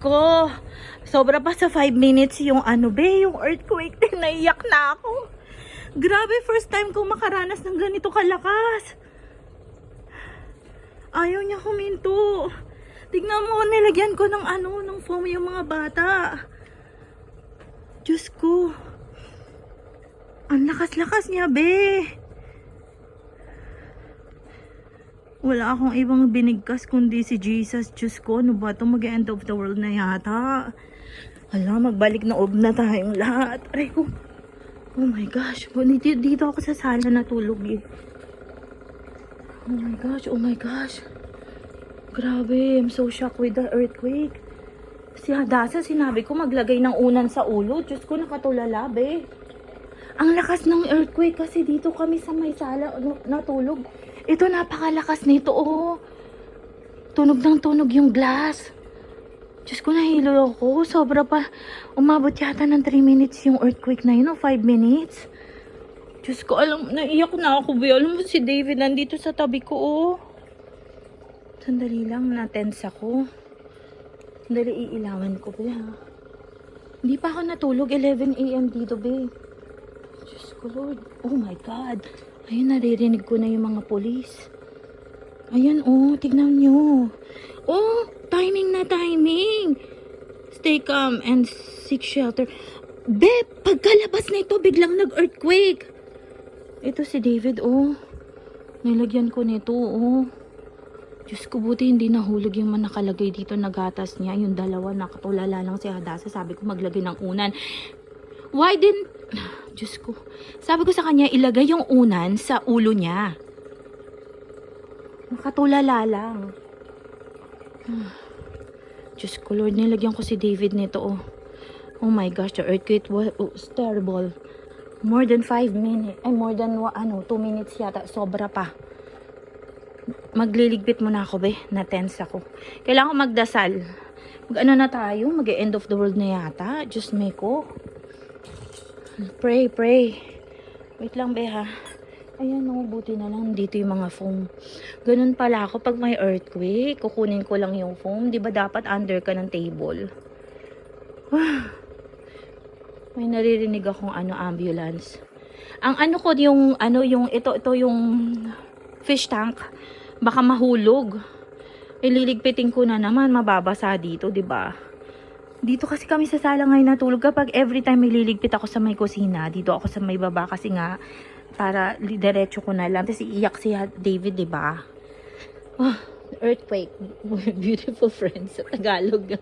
Ko, sobra pa sa 5 minutes yung yung earthquake. Naiyak na ako. Grabe, first time kong makaranas ng ganito kalakas. Ayaw niya huminto. Tignan mo, nilagyan ko ng ng foam yung mga bata. Diyos ko. Ang lakas-lakas niya, be. Wala akong ibang binigkas kundi si Jesus. Diyos ko, ano ba ito? Mag-end of the world na yata. Hala, magbalik na na tayong lahat. Aray ko. Oh my gosh. Dito ako sa sala natulog eh. Oh my gosh, oh my gosh. Grabe, I'm so shocked with the earthquake. Si Hadasa, sinabi ko maglagay ng unan sa ulo. Diyos ko, nakatulala, be. Ang lakas ng earthquake kasi dito kami sa may sala natulog. Ito, napakalakas nito, oh. Tunog ng tunog yung glass. Diyos ko, nahilo ako. Sobra pa. Umabot yata ng 3 minutes yung earthquake na yun, o 5 minutes. Diyos ko, naiyak na ako, be. Alam mo, si David nandito sa tabi ko, oh. Sandali lang, na-tense ako. Sandali, iilawan ko, be, ha. Hindi pa ako natulog. 11 AM dito, be. Diyos ko, Lord. Oh my God. Ayun, naririnig ko na yung mga polis. Ayan, oh, tignan nyo. Oh, timing na timing. Stay calm and seek shelter. Be, pagkalabas na ito, biglang nag-earthquake. Ito si David, oh. Nilagyan ko nito, oh. Diyos ko, buti hindi nahulog yung nakalagay dito na gatas niya. Yung dalawa, nakatulala lang si Hadasa. Sabi ko maglagay ng unan. Why didn't... Diyos ko. Sabi ko sa kanya, ilagay yung unan sa ulo niya. Nakatulala lang. Diyos ko, Lord, nilagyan ko si David nito, oh. Oh my gosh, the earthquake was terrible. More than 5 minutes. Ay, more than 2 minutes yata. Sobra pa. Magliligpit muna ako, be. Na-tense ako. Kailangan ko magdasal. Mag-ano na tayo? Mag-end of the world na yata. Diyos me ko. Pray, pray. Wait lang, be, ha. Ayan, no, buti na lang dito yung mga foam. Ganun pala ako pag may earthquake. Kukunin ko lang yung foam. Di ba dapat under ka ng table? May naririnig akong ambulance. Ang ko yung ito yung fish tank. Baka mahulog. Ililigpitin ko na naman, mababasa dito, di ba? Dito kasi kami sa sala ngayon natulog. Kapag every time ililigpit ako sa may kusina, dito ako sa may baba kasi nga para diretso ko na lang. Tapos iiyak si David, di ba? Oh, earthquake. Beautiful friends sa Tagalog.